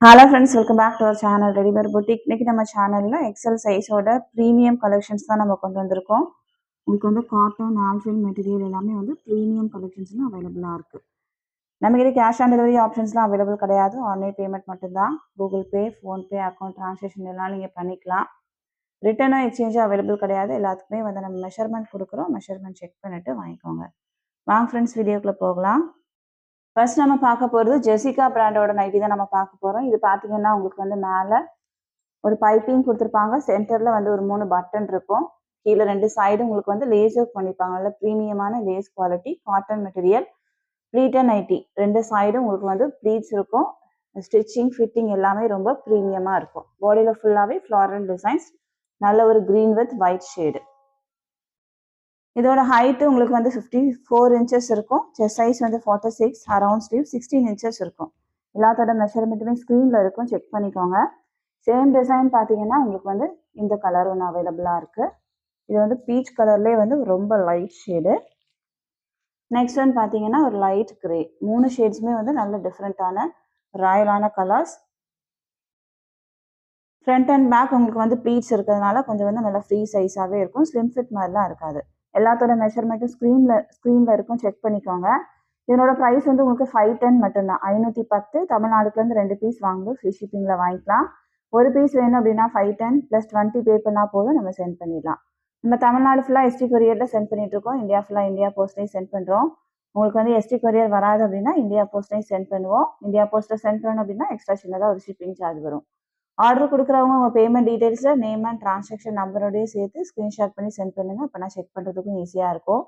Hello friends, welcome back to our channel readymade boutique. இன்னைக்கு நம்ம சேனலில் எக்ஸல் சைஸோட ப்ரீமியம் கலெக்ஷன்ஸ் தான் நம்ம கொண்டு வந்திருக்கோம். உங்களுக்கு வந்து காட்டன், ஆல்ஃபின் மெட்டீரியல் எல்லாமே வந்து ப்ரீமியம் கலெக்ஷன்ஸ்லாம் அவைலபிளாக இருக்குது. நம்மகிட்ட கேஷ் ஆன் டெலிவரி ஆப்ஷன்ஸ்லாம் அவைலபிள் கிடையாது. ஆன்லைன் பேமெண்ட் மட்டும்தான். Google Pay, PhonePe, account transaction எல்லாம் நீங்கள் பண்ணிக்கலாம். ரிட்டர்னும் எக்ஸ்சேஞ்சும் அவைலபிள் கிடையாது. எல்லாத்துக்குமே வந்து நம்ம மெஷர்மெண்ட் கொடுக்குறோம். மெஷர்மெண்ட் செக் பண்ணிவிட்டு வாங்கிக்கோங்க. வாங்க ஃப்ரெண்ட்ஸ், வீடியோக்குள்ளே போகலாம். ஃபர்ஸ்ட் நம்ம பார்க்க போகிறது ஜெசிகா பிராண்டோட நைட்டி தான் நம்ம பார்க்க போகிறோம். இது பார்த்தீங்கன்னா உங்களுக்கு வந்து மேலே ஒரு பைப்பிங் கொடுத்துருப்பாங்க. சென்டரில் வந்து ஒரு 3 பட்டன் இருக்கும். கீழே 2 சைடும் உங்களுக்கு வந்து லேஸ் ஒர்க் பண்ணியிருப்பாங்க. நல்ல ப்ரீமியமான lace quality cotton material. Pleated nighty 2 சைடும் உங்களுக்கு வந்து ப்ளீட்ஸ் இருக்கும். ஸ்டிச்சிங் ஃபிட்டிங் எல்லாமே ரொம்ப ப்ரீமியமாக இருக்கும். பாடியில் ஃபுல்லாகவே ஃப்ளாரல் டிசைன்ஸ். நல்ல ஒரு க்ரீன் வித் ஒயிட் ஷேடு. இதோட ஹைட்டு உங்களுக்கு வந்து 54 இன்ச்சஸ் இருக்கும். செஸ்ட் சைஸ் வந்து 46, அரவுண்ட் ஸ்லீவ் 16 இன்ச்சஸ் இருக்கும். எல்லாத்தோட மெஷர்மெண்ட்டுமே ஸ்க்ரீனில் இருக்கும், செக் பண்ணிக்கோங்க. சேம் டிசைன் பார்த்தீங்கன்னா உங்களுக்கு வந்து இந்த கலர் ஒன்று அவைலபிளாக இருக்குது. இது வந்து பீச் கலர்லேயே வந்து ரொம்ப லைட் ஷேடு. நெக்ஸ்ட் ஒன் பார்த்தீங்கன்னா ஒரு லைட் கிரே. 3 ஷேட்ஸுமே வந்து நல்ல டிஃப்ரெண்ட்டான ராயலான கலர்ஸ். ஃப்ரண்ட் அண்ட் பேக் உங்களுக்கு வந்து ப்ளீட்ஸ் இருக்கிறதுனால கொஞ்சம் வந்து நல்லா ஃப்ரீ சைஸாகவே இருக்கும். ஸ்லிம் ஃபிட் மாதிரிலாம் இருக்காது. எல்லாத்தோட மெஷர்மெண்ட்டும் ஸ்க்ரீனில் இருக்கும், செக் பண்ணிக்கோங்க. இதனோட ப்ரைஸ் வந்து உங்களுக்கு 510 மட்டும்தான். 510. தமிழ்நாடுலேருந்து 2 பீஸ் வாங்கும்போது ஃப்ரீ ஷிப்பிங்கில் வாங்கிக்கலாம். ஒரு பீஸ் வேணும் அப்படின்னா 510 + 20 பே பண்ணால் போதும், நம்ம சென்ட் பண்ணிடலாம். நம்ம தமிழ்நாடு ஃபுல்லாக எஸ்டி கொரியரில் சென்ட் பண்ணிகிட்ருக்கோம். இந்தியா ஃபுல்லாக இந்தியா போஸ்ட்லேயும் சென்ட் பண்ணுறோம். உங்களுக்கு வந்து எஸ்டி கொரியர் வராது அப்படின்னா இந்தியா போஸ்ட்லேயும் சென்ட் பண்ணுவோம். இந்தியா போஸ்ட்டில் சென்ட் பண்ணணும் அப்படின்னா எக்ஸ்ட்ரா சின்னதாக ஒரு ஷிப்பிங் சார்ஜ் வரும். ஆர்டர் கொடுக்குறவங்க உங்கள் பேமெண்ட் டீட்டெயில்ஸில் நேம் அண்ட் ட்ரான்சாக்ஷன் நம்பரோடய சேர்த்து ஸ்க்ரீன்ஷாட் பண்ணி சென்ட் பண்ணுங்கள். அப்போ நான் செக் பண்ணுறதுக்கும் ஈஸியாக இருக்கும்.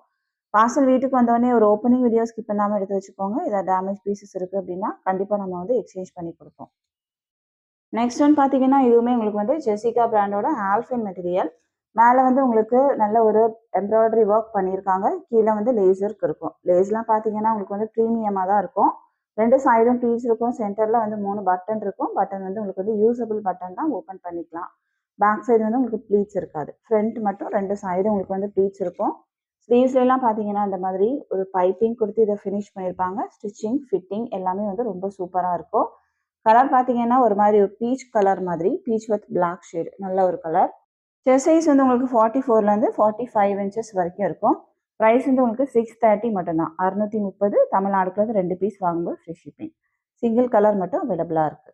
பார்சல் வீட்டுக்கு வந்தோடனே ஒரு ஓப்பனிங் வீடியோ ஸ்கிப் பண்ணாமல் எடுத்து வச்சுக்கோங்க. இதில் டேமேஜ் பீசஸ் இருக்குது அப்படின்னா கண்டிப்பாக நம்ம வந்து எக்ஸ்சேஞ்ச் பண்ணி கொடுப்போம். நெக்ஸ்ட் ஒன் பார்த்தீங்கன்னா இதுவுமே உங்களுக்கு வந்து ஜெசிகா பிராண்டோட ஆல்ஃபின் மெட்டீரியல். மேலே வந்து உங்களுக்கு நல்ல ஒரு எம்ப்ராய்டரி ஒர்க் பண்ணியிருக்காங்க. கீழே வந்து லேஸ் ஒர்க் இருக்கும். லேஸ்லாம் பார்த்தீங்கன்னா உங்களுக்கு வந்து ப்ரீமியமாக தான் இருக்கும். 2 சைடும் பீஸ் இருக்கும். சென்டரில் வந்து 3 பட்டன் இருக்கும். பட்டன் வந்து உங்களுக்கு வந்து யூசபிள் பட்டன் தான், ஓப்பன் பண்ணிக்கலாம். பேக் சைடு வந்து உங்களுக்கு ப்ளீட்ஸ் இருக்காது. ஃப்ரண்ட் மட்டும் 2 சைடும் உங்களுக்கு வந்து ப்ளீட்ஸ் இருக்கும். ஸ்லீவ்ஸ்லாம் பார்த்தீங்கன்னா இந்த மாதிரி ஒரு பைப்பிங் கொடுத்து இதை ஃபினிஷ் பண்ணியிருப்பாங்க. ஸ்டிச்சிங் ஃபிட்டிங் எல்லாமே வந்து ரொம்ப சூப்பராக இருக்கும். கலர் பார்த்தீங்கன்னா ஒரு மாதிரி ஒரு பீச் கலர் மாதிரி, பீச் வித் பிளாக் ஷேடு, நல்ல ஒரு கலர். செஸ்ட் சைஸ் வந்து உங்களுக்கு 44லேருந்து 45 இன்ச்சஸ் வரைக்கும் இருக்கும். ப்ரைஸ் வந்து உங்களுக்கு 630 மட்டும்தான். 630. தமிழ்நாடுக்குள்ள 2 பீஸ் வாங்கும்போது ஃப்ரீ ஷிப்பிங். சிங்கிள் கலர் மட்டும் அவைலபிளாக இருக்குது.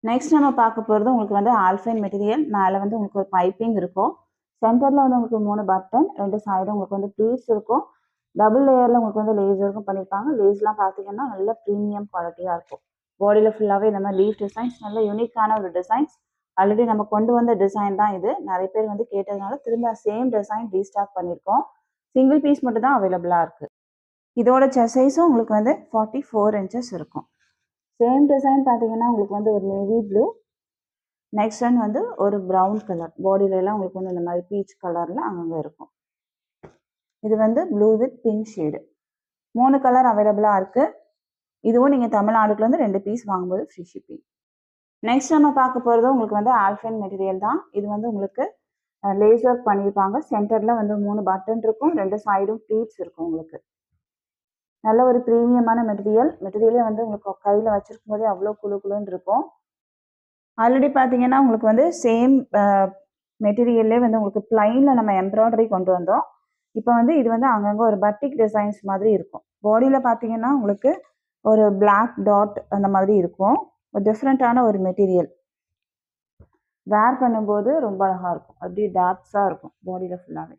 நெக்ஸ்ட் நம்ம பார்க்க போகிறது உங்களுக்கு வந்து ஆல்ஃபைன் மெட்டீரியல். மேலே வந்து உங்களுக்கு ஒரு பைப்பிங் இருக்கும். சென்டரில் வந்து உங்களுக்கு 3 பட்டன், 2 சைடும் உங்களுக்கு வந்து ப்ளீட்ஸ் இருக்கும். டபுள் லேயரில் உங்களுக்கு வந்து லேஸ் ஒர்க்கும் பண்ணியிருப்பாங்க. லேஸ்லாம் பார்த்தீங்கன்னா நல்ல ப்ரீமியம் குவாலிட்டியாக இருக்கும். பாடியில் ஃபுல்லாகவே இந்த மாதிரி லீஃப் டிசைன்ஸ், நல்ல யூனிக்கான ஒரு டிசைன்ஸ். ஆல்ரெடி நம்ம கொண்டு வந்த டிசைன் தான் இது. நிறைய பேர் வந்து கேட்டதுனால திரும்ப சேம் டிசைன் ரீஸ்டாக் பண்ணியிருக்கோம். சிங்கிள் பீஸ் மட்டும் தான் அவைலபிளாக இருக்குது. இதோட செஸ்ட் சைஸும் உங்களுக்கு வந்து 44 இன்ச்சஸ் இருக்கும். சேம் டிசைன் பார்த்தீங்கன்னா உங்களுக்கு வந்து ஒரு நேவி ப்ளூ. நெக்ஸ்ட் ஒன் வந்து ஒரு ப்ரௌன் கலர். பாடியிலலாம் உங்களுக்கு வந்து இந்த மாதிரி பீச் கலரில் அங்கங்கே இருக்கும். இது வந்து blue with pink shade. 3 colour அவைலபிளாக இருக்குது. இதுவும் நீங்கள் தமிழ்நாடுக்குலேருந்து 2 பீஸ் வாங்கும்போது ஃப்ரீ ஷிப்பிங். நெக்ஸ்ட் நம்ம பார்க்க போகிறது உங்களுக்கு வந்து ஆல்ஃபைன் மெட்டீரியல் தான். இது வந்து உங்களுக்கு லேஸ் ஒர்க் பண்ணியிருப்பாங்க. சென்டரில் வந்து 3 பட்டன் இருக்கும். 2 சைடும் ப்ளீட்ஸ் இருக்கும். உங்களுக்கு நல்ல ஒரு ப்ரீமியமான மெட்டீரியலே வந்து உங்களுக்கு கையில் வச்சிருக்கும் போதே அவ்வளோ குளுன்னு இருக்கும். ஆல்ரெடி பார்த்தீங்கன்னா உங்களுக்கு வந்து சேம் மெட்டீரியல்லே வந்து உங்களுக்கு பிளைனில் நம்ம எம்ப்ராய்டரி கொண்டு வந்தோம். இப்போ வந்து இது வந்து அங்கங்கே ஒரு பட்டிக் டிசைன்ஸ் மாதிரி இருக்கும். பாடியில் பார்த்தீங்கன்னா உங்களுக்கு ஒரு பிளாக் டாட் அந்த மாதிரி இருக்கும். ஒரு டிஃப்ரெண்ட்டான ஒரு மெட்டீரியல். வேர் பண்ணும்போது ரொம்ப அழகாக இருக்கும். அப்படியே டார்க்ஸாக இருக்கும் பாடியில் ஃபுல்லாகவே.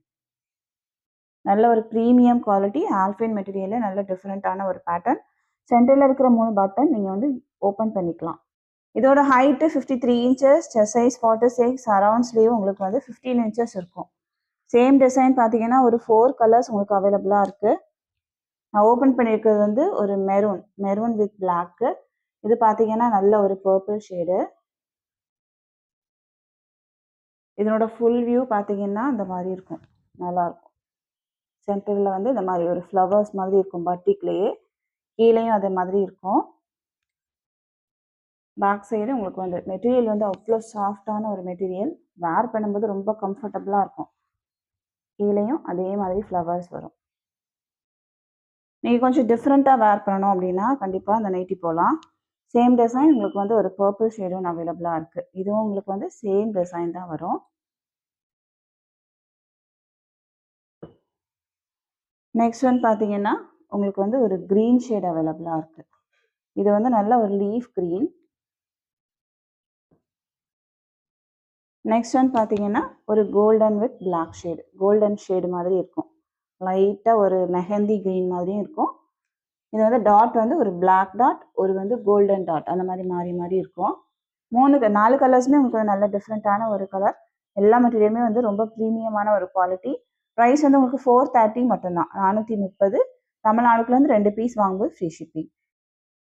நல்ல ஒரு ப்ரீமியம் குவாலிட்டி ஆல்ஃபைன் மெட்டீரியலில் நல்ல டிஃப்ரெண்ட்டான ஒரு பேட்டர்ன். சென்டரில் இருக்கிற 3 பட்டன் நீங்கள் வந்து ஓப்பன் பண்ணிக்கலாம். இதோட height 53 inches. Chest size 46. Around sleeve உங்களுக்கு வந்து 15 இன்ச்சஸ் இருக்கும். சேம் டிசைன் பார்த்தீங்கன்னா ஒரு 4 கலர்ஸ் உங்களுக்கு அவைலபிளாக இருக்குது. நான் ஓப்பன் பண்ணியிருக்கிறது வந்து ஒரு மெரூன் வித் பிளாக்கு. இது பார்த்தீங்கன்னா நல்ல ஒரு பர்பிள் ஷேடு. இதனோட ஃபுல் வியூ பார்த்தீங்கன்னா இந்த மாதிரி இருக்கும். நல்லாயிருக்கும். சென்டரில் வந்து இந்த மாதிரி ஒரு ஃப்ளவர்ஸ் மாதிரி இருக்கும். பட்டிக்லேயே கீழேயும் அதே மாதிரி இருக்கும். பேக் சைடு உங்களுக்கு வந்து மெட்டீரியல் வந்து அவ்வளோ சாஃப்டான ஒரு மெட்டீரியல். வேர் பண்ணும்போது ரொம்ப கம்ஃபர்டபுளாக இருக்கும். கீழேயும் அதே மாதிரி ஃப்ளவர்ஸ் வரும். நீங்கள் கொஞ்சம் டிஃப்ரெண்ட்டாக வேர் பண்ணணும் அப்படின்னா கண்டிப்பாக அந்த நைட்டி போகலாம். சேம் டிசைன் உங்களுக்கு வந்து ஒரு பர்பிள் ஷேடும் அவைலபிளாக இருக்குது. இதுவும் உங்களுக்கு வந்து சேம் டிசைன் தான் வரும். நெக்ஸ்ட் ஒன் பார்த்தீங்கன்னா உங்களுக்கு வந்து ஒரு க்ரீன் ஷேட் அவைலபிளாக இருக்குது. இது வந்து நல்ல ஒரு லீஃப் க்ரீன். நெக்ஸ்ட் ஒன் பார்த்தீங்கன்னா ஒரு golden with black shade, golden shade மாதிரி இருக்கும். லைட்டாக ஒரு மெஹந்தி க்ரீன் மாதிரியும் இருக்கும். இது வந்து டாட் வந்து ஒரு பிளாக் டாட், ஒரு வந்து கோல்டன் டாட், அந்த மாதிரி மாறி மாறி இருக்கும். 4 கலர்ஸுமே உங்களுக்கு நல்ல டிஃப்ரெண்ட்டான ஒரு கலர். எல்லா மெட்டீரியலுமே வந்து ரொம்ப ப்ரீமியமான ஒரு குவாலிட்டி. ப்ரைஸ் வந்து உங்களுக்கு 430 மட்டும்தான், 430. தமிழ்நாடுக்குலேருந்து 2 பீஸ் வாங்கும்போது ஃப்ரீ ஷிப்பிங்.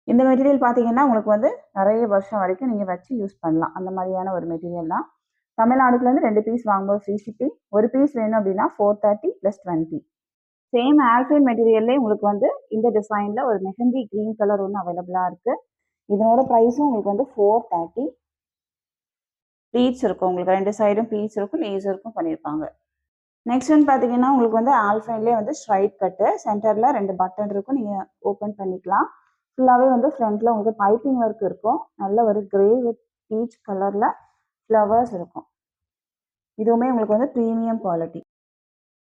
இந்த மெட்டீரியல் பார்த்தீங்கன்னா உங்களுக்கு வந்து நிறைய வருஷம் வரைக்கும் நீங்கள் வச்சு யூஸ் பண்ணலாம். அந்த மாதிரியான ஒரு மெட்டீரியல் தான். தமிழ்நாடுக்குலேருந்து 2 பீஸ் வாங்கும்போது ஃப்ரீ ஷிப்பிங். ஒரு பீஸ் வேணும் அப்படின்னா 430 + 20. சேம் ஆல்ஃபைன் மெட்டீரியல்லே உங்களுக்கு வந்து இந்த டிசைனில் ஒரு மெஹந்தி க்ரீன் கலர் ஒன்று அவைலபிளாக இருக்குது. இதனோட ப்ரைஸும் உங்களுக்கு வந்து 430. ப்ளீட்ஸ் இருக்கும், உங்களுக்கு 2 சைடும் ப்ளீட்ஸ் இருக்கும், லேஸ் இருக்கும் பண்ணியிருப்பாங்க. நெக்ஸ்ட் ஒன் பார்த்தீங்கன்னா உங்களுக்கு வந்து ஆல்ஃபைன்லேயே வந்து ஸ்ட்ரைட் கட்டு, சென்டரில் 2 பட்டன் இருக்கும், நீங்கள் ஓப்பன் பண்ணிக்கலாம். ஃபுல்லாகவே வந்து ஃப்ரண்ட்டில் உங்களுக்கு பைப்பிங் ஒர்க் இருக்கும். நல்ல ஒரு கிரே வித் பீச் கலரில் ஃப்ளவர்ஸ் இருக்கும். இதுவுமே உங்களுக்கு வந்து ப்ரீமியம் குவாலிட்டி.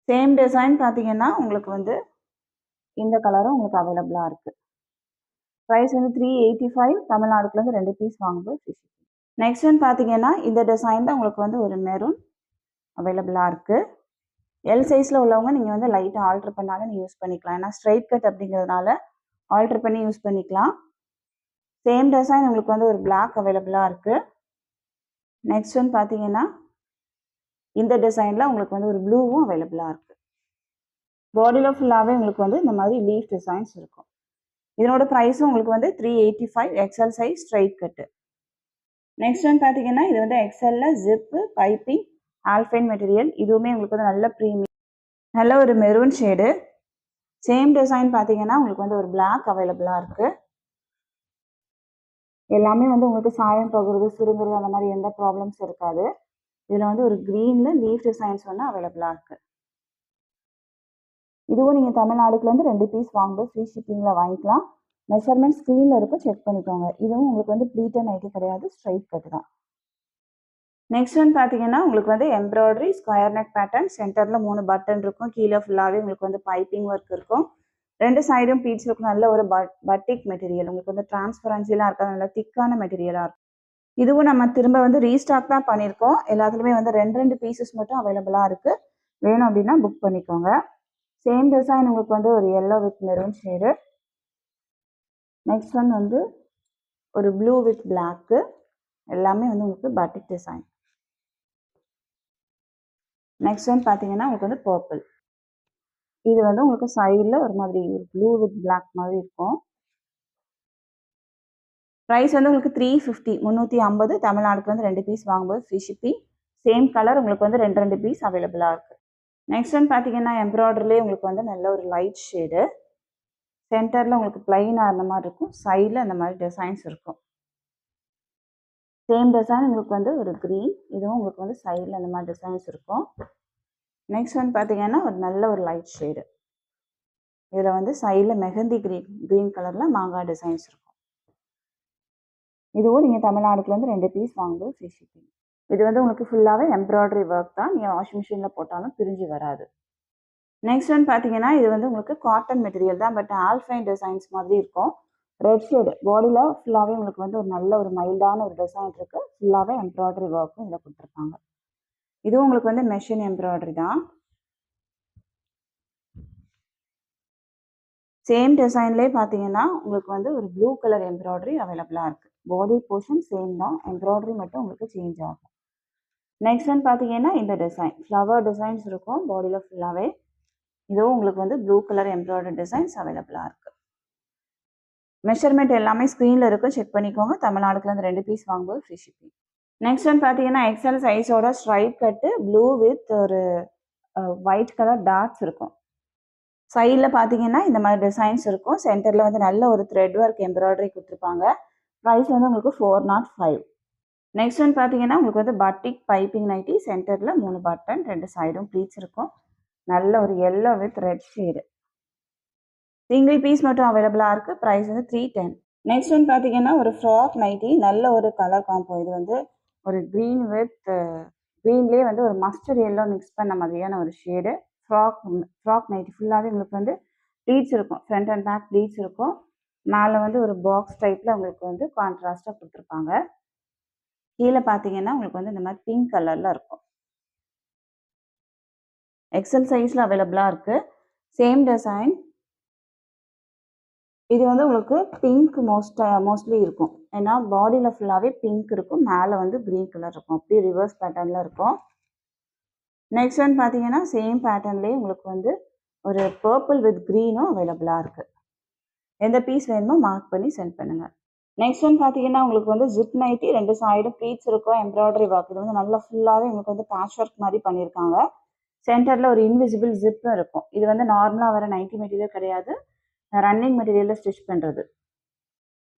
சேம் டிசைன் பார்த்தீங்கன்னா உங்களுக்கு வந்து இந்த கலரும் உங்களுக்கு அவைலபிளாக இருக்குது. ப்ரைஸ் வந்து 385. தமிழ்நாடுக்குலேருந்து 2 பீஸ் வாங்கும்போது ஃப்ரீ ஷிப்பிங். நெக்ஸ்ட் ஒன் பார்த்தீங்கன்னா இந்த டிசைனில் உங்களுக்கு வந்து ஒரு மெரூன் அவைலபிளாக இருக்குது. எல் சைஸில் உள்ளவங்க நீங்கள் வந்து லைட்டாக ஆல்ட்ரு பண்ணாலும் நீங்கள் யூஸ் பண்ணிக்கலாம். ஏன்னா ஸ்ட்ரைட் கட் அப்படிங்கிறதுனால ஆல்ட்ரு பண்ணி யூஸ் பண்ணிக்கலாம். சேம் டிசைன் உங்களுக்கு வந்து ஒரு பிளாக் அவைலபிளாக இருக்குது. நெக்ஸ்ட் ஒன் பார்த்தீங்கன்னா இந்த டிசைனில் உங்களுக்கு வந்து ஒரு ப்ளூவும் அவைலபிளாக இருக்குது. பாடியில் ஃபுல்லாகவே உங்களுக்கு வந்து இந்த மாதிரி லீஃப் டிசைன்ஸ் இருக்கும். இதனோட ப்ரைஸும் உங்களுக்கு வந்து 385, XL size straight cut. Next one பார்த்தீங்கன்னா இது வந்து எக்ஸலில் ஜிப்பு பைப்பிங் ஆல்ஃபைன் மெட்டீரியல். இதுவுமே உங்களுக்கு வந்து நல்ல ப்ரீமியம், நல்ல ஒரு மெரூன் ஷேடு. சேம் டிசைன் பார்த்தீங்கன்னா உங்களுக்கு வந்து ஒரு பிளாக் அவைலபிளாக இருக்குது. எல்லாமே வந்து உங்களுக்கு சாயம் போகிறது, சுருங்குறது, அந்த மாதிரி எந்த ப்ராப்ளம்ஸ் இருக்காது. இதில் வந்து ஒரு க்ரீனில் லீஃப் டிசைன்ஸ் வந்து அவைலபிளாக இருக்குது. இதுவும் நீங்கள் தமிழ்நாடுக்குலேருந்து 2 பீஸ் வாங்கும்போது ஃப்ரீ ஷிப்பிங்கில் வாங்கிக்கலாம். மெஷர்மெண்ட் ஸ்க்ரீனில் இருக்கும், செக் பண்ணிக்கோங்க. இதுவும் உங்களுக்கு வந்து ப்ளீட்டட் நைட்டி கிடையாது, ஸ்ட்ரைட் கட்டு தான். நெக்ஸ்ட் ஒன் பார்த்தீங்கன்னா உங்களுக்கு வந்து எம்ப்ராய்டரி ஸ்கொயர் நெக் பேட்டர்ன், சென்டரில் 3 பட்டன் இருக்கும், கீழே ஃபுல்லாகவே உங்களுக்கு வந்து பைப்பிங் ஒர்க் இருக்கும். 2 சைடும் பீட்ஸ் இருக்கும். நல்ல ஒரு பட்டிக் மெட்டீரியல், உங்களுக்கு வந்து டிரான்ஸ்பரன்சிலாம் இருக்காது, நல்ல திக்கான மெட்டீரியலாக இருக்கும். இதுவும் நம்ம திரும்ப வந்து ரீஸ்டாக் தான் பண்ணியிருக்கோம். எல்லாத்துலேயுமே வந்து 2 பீசஸ் மட்டும் அவைலபிளாக இருக்குது. வேணும் அப்படின்னா புக் பண்ணிக்கோங்க. சேம் டிசைன் உங்களுக்கு வந்து ஒரு yellow with maroon shade. Next one வந்து ஒரு ப்ளூ வித் பிளாக்கு. எல்லாமே வந்து உங்களுக்கு பட்டிக் டிசைன். நெக்ஸ்ட் ஒன் பார்த்தீங்கன்னா உங்களுக்கு வந்து பர்பிள். இது வந்து உங்களுக்கு சைடில் ஒரு மாதிரி ப்ளூ வித் பிளாக் மாதிரி இருக்கும். ப்ரைஸ் வந்து உங்களுக்கு 350, 350. தமிழ்நாடுக்குலேருந்து 2 பீஸ் வாங்கும்போது ஃப்ரீ ஷிப்பிங். சேம் கலர் உங்களுக்கு வந்து 2 பீஸ் அவைலபிளாக இருக்குது. நெக்ஸ்ட் ஒன் பார்த்தீங்கன்னா எம்ப்ராய்டரிலே உங்களுக்கு வந்து நல்ல ஒரு லைட் ஷேடு. சென்டரில் உங்களுக்கு பிளைனாக அந்த மாதிரி இருக்கும், சைடில் அந்த மாதிரி டிசைன்ஸ் இருக்கும். சேம் டிசைன் உங்களுக்கு வந்து ஒரு க்ரீன். இதுவும் உங்களுக்கு வந்து சைடில் அந்த மாதிரி டிசைன்ஸ் இருக்கும். நெக்ஸ்ட் ஒன் பார்த்தீங்கன்னா ஒரு நல்ல ஒரு லைட் ஷேடு. இதில் வந்து சைடில் மெஹந்தி க்ரீன் கலரில் மாங்காய் டிசைன்ஸ் இருக்கும். இதுவும் நீங்கள் தமிழ்நாடுக்குலேருந்து 2 பீஸ் வாங்கும்போது ஃப்ரீ ஷிப்பிங். இது வந்து உங்களுக்கு ஃபுல்லாகவே எம்ப்ராய்டரி ஒர்க் தான், நீங்கள் வாஷிங் மிஷினில் போட்டாலும் பிரிஞ்சு வராது. நெக்ஸ்ட் ஒன் பார்த்தீங்கன்னா இது வந்து உங்களுக்கு காட்டன் மெட்டீரியல் தான், பட் ஆல்ஃபைன் டிசைன்ஸ் மாதிரி இருக்கும். ரெட் ஷேடு, பாடியில் ஃபுல்லாகவே உங்களுக்கு வந்து ஒரு நல்ல ஒரு மைல்டான ஒரு டிசைன் இருக்குது. ஃபுல்லாகவே எம்ப்ராய்டரி ஒர்க்கும் இதில் கொடுத்துருப்பாங்க. இதுவும் உங்களுக்கு வந்து மெஷின் எம்ப்ராய்டரி தான். சேம் டிசைன்லேயே பார்த்தீங்கன்னா உங்களுக்கு வந்து ஒரு ப்ளூ கலர் எம்ப்ராய்டரி அவைலபிளாக இருக்குது. பாடி போர்ஷன் சேம் தான், எம்ப்ராய்டரி மட்டும் உங்களுக்கு சேஞ்ச் ஆகும். நெக்ஸ்ட் ஒன் பார்த்தீங்கன்னா இந்த டிசைன் ஃப்ளவர் டிசைன்ஸ் இருக்கும் பாடியில் ஃபுல்லாகவே. இதுவும் உங்களுக்கு வந்து ப்ளூ கலர் எம்ப்ராய்டரி டிசைன்ஸ் அவைலபிளாக இருக்குது. மெஷர்மெண்ட் எல்லாமே ஸ்க்ரீனில் இருக்கும், செக் பண்ணிக்கோங்க. தமிழ்நாடுக்குலேருந்து 2 பீஸ் வாங்கும்போது ஃப்ரீ ஷிப்பிங். நெக்ஸ்ட் ஒன் பார்த்தீங்கன்னா எக்ஸல் சைஸோட ஸ்ட்ரைட் கட்டு, ப்ளூ வித் ஒரு ஒயிட் கலர் டாட்ஸ் இருக்கும். சைடில் பார்த்தீங்கன்னா இந்த மாதிரி டிசைன்ஸ் இருக்கும். சென்டரில் வந்து நல்ல ஒரு த்ரெட் ஒர்க் எம்ப்ராய்டரி கொடுத்துருப்பாங்க. ப்ரைஸ் வந்து உங்களுக்கு 405. நெக்ஸ்ட் ஒன் பார்த்தீங்கன்னா உங்களுக்கு வந்து பட்டிக் பைப்பிங் நைட்டி. சென்டரில் 3 பட்டன், 2 சைடும் ப்ளீட்ஸ் இருக்கும். நல்ல ஒரு yellow with red shade. Single piece மட்டும் அவைலபிளாக இருக்குது. ப்ரைஸ் வந்து 310. நெக்ஸ்ட் வந்து பார்த்தீங்கன்னா ஒரு ஃப்ராக் நைட்டி, நல்ல ஒரு கலர் காம்போ. இது வந்து ஒரு க்ரீன் வித் க்ரீன்லேயே வந்து ஒரு மஸ்டர்ட் எல்லோ மிக்ஸ் பண்ண மாதிரியான ஒரு ஷேடு. ஃப்ராக் நைட்டி ஃபுல்லாகவே உங்களுக்கு வந்து ப்ளீட்ஸ் இருக்கும். ஃப்ரண்ட் அண்ட் பேக் ப்ளீட்ஸ் இருக்கும். மேலே வந்து ஒரு பாக்ஸ் டைப்பில் உங்களுக்கு வந்து கான்ட்ராஸ்ட்டாக கொடுத்துருப்பாங்க. கீழே பார்த்தீங்கன்னா உங்களுக்கு வந்து இந்த மாதிரி பிங்க் கலரில் இருக்கும். எக்ஸல் சைஸில் அவைலபிளாக இருக்குது. Same design. இது வந்து உங்களுக்கு பிங்க் மோஸ்ட்லி இருக்கும். ஏன்னா பாடியில் ஃபுல்லாகவே பிங்க் இருக்கும். மேலே வந்து க்ரீன் கலர் இருக்கும். அப்படியே ரிவர்ஸ் பேட்டர்னில் இருக்கும். நெக்ஸ்ட் வந்து பார்த்தீங்கன்னா சேம் பேட்டர்ன்லேயே உங்களுக்கு வந்து ஒரு பர்பிள் வித் க்ரீனும் அவைலபிளாக இருக்குது. எந்த பீஸ் வேணுமோ மார்க் பண்ணி சென்ட் பண்ணுங்கள். நெக்ஸ்ட் வந்து பார்த்தீங்கன்னா உங்களுக்கு வந்து ஜிப் நைட்டி, 2 சைடும் ப்ளீட்ஸ் இருக்கும், எம்ப்ராய்டரி ஒர்க். இது வந்து நல்லா ஃபுல்லாகவே உங்களுக்கு வந்து பேட்ச் ஒர்க் மாதிரி பண்ணியிருக்காங்க. சென்டரில் ஒரு இன்விசிபிள் ஜிப்பும் இருக்கும். இது வந்து நார்மலாக வர நைட்டி மெட்டீரியல் கிடையாது, ரன்னிங் மெட்டீரியலில் ஸ்டிச் பண்ணுறது.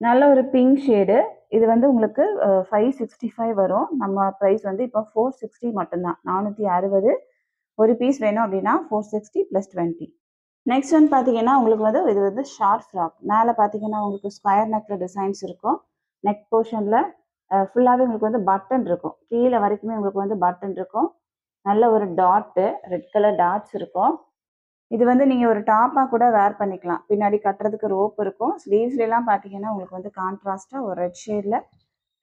நல்ல ஒரு பிங்க் ஷேடு. இது வந்து உங்களுக்கு 565 வரும். நம்ம ப்ரைஸ் வந்து இப்போ 460 மட்டும்தான். 460. ஒரு பீஸ் வேணும் அப்படின்னா 460 + 20. நெக்ஸ்ட் வந்து பார்த்தீங்கன்னா உங்களுக்கு வந்து இது வந்து ஷார்ட் ஃப்ராக். மேலே பார்த்தீங்கன்னா உங்களுக்கு ஸ்கொயர் நெக்கில் டிசைன்ஸ் இருக்கும். நெக் போர்ஷனில் ஃபுல்லாகவே உங்களுக்கு வந்து பட்டன் இருக்கும். கீழே வரைக்குமே உங்களுக்கு வந்து பட்டன் இருக்கும். நல்ல ஒரு டாட்டு, ரெட் கலர் டாட்ஸ் இருக்கும். இது வந்து நீங்கள் ஒரு டாப்பாக கூட வேர் பண்ணிக்கலாம். பின்னாடி கட்டுறதுக்கு ரோப் இருக்கும். ஸ்லீவ்ஸ்லாம் பார்த்தீங்கன்னா உங்களுக்கு வந்து கான்ட்ராஸ்ட்டாக ஒரு ரெட் ஷேடில்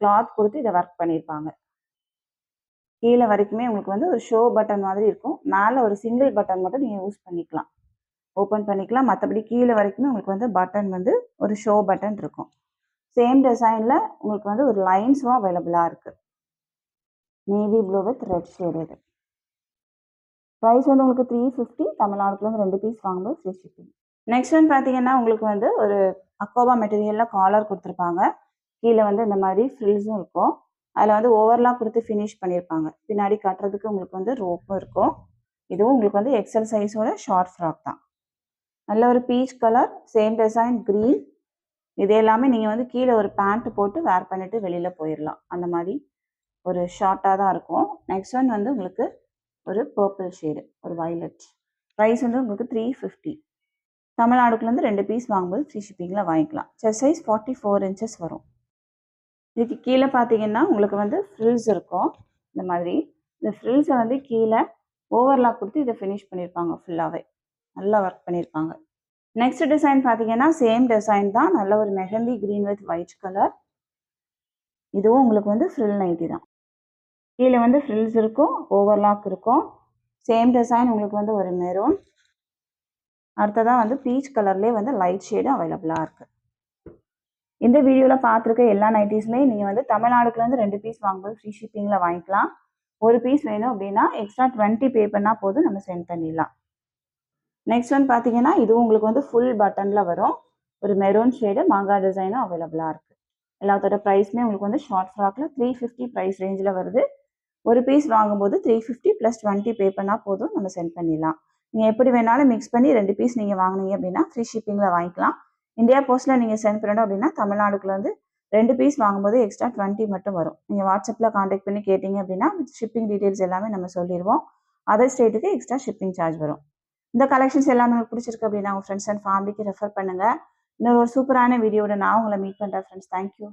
கிளாத் கொடுத்து இதை ஒர்க் பண்ணியிருப்பாங்க. கீழே வரைக்குமே உங்களுக்கு வந்து ஒரு ஷோ பட்டன் மாதிரி இருக்கும். மேலே ஒரு சிங்கிள் பட்டன் மட்டும் நீங்கள் யூஸ் பண்ணிக்கலாம், ஓப்பன் பண்ணிக்கலாம். மற்றபடி கீழே வரைக்குமே உங்களுக்கு வந்து பட்டன் வந்து ஒரு ஷோ பட்டன் இருக்கும். சேம் டிசைனில் உங்களுக்கு வந்து ஒரு லைன்ஸும் அவைலபிளாக இருக்குது. Navy blue with red shade. இது ப்ரைஸ் வந்து உங்களுக்கு 350. தமிழ்நாடுலேருந்து 2 பீஸ் வாங்கும்போது ஃப்ரீ ஷிப்பிங். நெக்ஸ்ட் வந்து பார்த்தீங்கன்னா உங்களுக்கு வந்து ஒரு அக்கோபா மெட்டீரியலில் காலர் கொடுத்துருப்பாங்க. கீழே வந்து இந்த மாதிரி ஃப்ரில்ஸும் இருக்கும். அதில் வந்து ஓவர்லாக் கொடுத்து ஃபினிஷ் பண்ணியிருப்பாங்க. பின்னாடி கட்டுறதுக்கு உங்களுக்கு வந்து ரோப்பும் இருக்கும். இதுவும் உங்களுக்கு வந்து எக்ஸல் சைஸோட ஷார்ட் ஃப்ராக் தான். நல்ல ஒரு peach colour, same design, green. இது எல்லாமே நீங்கள் வந்து கீழே ஒரு பேண்ட் போட்டு வேர் பண்ணிவிட்டு வெளியில் போயிடலாம். அந்த மாதிரி ஒரு ஷார்ட்டாக தான் இருக்கும். நெக்ஸ்ட் ஒன் வந்து உங்களுக்கு ஒரு பர்பிள் ஷேடு, ஒரு வயலட். ப்ரைஸ் வந்து உங்களுக்கு 350. தமிழ்நாடுக்குலேருந்து 2 பீஸ் வாங்கும்போது ஃப்ரீ ஷிப்பிங்கில் வாங்கிக்கலாம். செஸ்ட் சைஸ் 44 இன்ச்சஸ் வரும். இதுக்கு கீழே பார்த்தீங்கன்னா உங்களுக்கு வந்து ஃப்ரில்ஸ் இருக்கும். இந்த மாதிரி இந்த ஃப்ரில்ஸை வந்து கீழே ஓவர்லாக் கொடுத்து இதை ஃபினிஷ் பண்ணியிருப்பாங்க. ஃபுல்லாகவே நல்லா ஒர்க் பண்ணியிருப்பாங்க. நெக்ஸ்ட் டிசைன் பார்த்தீங்கன்னா சேம் டிசைன் தான். நல்ல ஒரு mehndi green with white colour. இதுவும் உங்களுக்கு வந்து ஃப்ரில் நைட்டி தான். கீழே வந்து ஃப்ரில்ஸ் இருக்கும், ஓவர்லாக் இருக்கும். சேம் டிசைன் உங்களுக்கு வந்து ஒரு மெரூன். அடுத்ததாக வந்து பீச் கலர்லேயே வந்து லைட் ஷேடும் அவைலபிளாக இருக்குது. இந்த வீடியோவில் பார்த்துருக்க எல்லா நைட்டிஸுமே நீங்கள் வந்து தமிழ்நாடுக்குலேருந்து 2 பீஸ் வாங்கும்போது ஃப்ரீ ஷிப்பிங்கில் வாங்கிக்கலாம். ஒரு பீஸ் வேணும் அப்படின்னா எக்ஸ்ட்ரா 20 பே பண்ணால் போதும், நம்ம சென்ட் பண்ணிடலாம். நெக்ஸ்ட் வந்து பார்த்தீங்கன்னா இதுவும் உங்களுக்கு வந்து ஃபுல் பட்டனில் வரும். ஒரு மெரூன் ஷேடு, மாங்கா டிசைனும் அவைலபிளாக இருக்குது. எல்லாத்தோட ப்ரைஸுமே உங்களுக்கு வந்து ஷார்ட் ஃப்ராக்கில் 350 ப்ரைஸ் ரேஞ்சில் வருது. ஒரு பீஸ் வாங்கும்போது 350 + 20 பே பண்ணால் போதும், நம்ம சென்ட் பண்ணிடலாம். நீங்கள் எப்படி வேணாலும் மிக்ஸ் பண்ணி 2 பீஸ் நீங்கள் வாங்கினீங்க அப்படின்னா ஃப்ரீ ஷிப்பிங்கில் வாங்கிக்கலாம். இந்தியா போஸ்ட்டில் நீங்கள் சென்ட் பண்ணணும் அப்படின்னா தமிழ்நாடுக்குலேருந்து 2 பீஸ் வாங்கும்போது எக்ஸ்ட்ரா 20 மட்டும் வரும். நீங்கள் வாட்ஸ்அப்பில் காண்டாக்ட் பண்ணி கேட்டிங்க அப்படின்னா ஷிப்பிங் டீட்டெயில்ஸ் எல்லாமே நம்ம சொல்லிடுவோம். அதர் ஸ்டேட்டுக்கு எக்ஸ்ட்ரா ஷிப்பிங் சார்ஜ் வரும். இந்த கலெக்ஷன்ஸ் எல்லாமே உங்களுக்கு பிடிச்சிருக்கு அப்படின்னா உங்கள் ஃப்ரெண்ட்ஸ் அண்ட் ஃபேமிலிக்கு ரெஃபர் பண்ணுங்கள். இன்னொரு சூப்பரான வீடியோட நான் உங்களை மீட் பண்ணுறேன் ஃப்ரெண்ட்ஸ். தேங்க்யூ.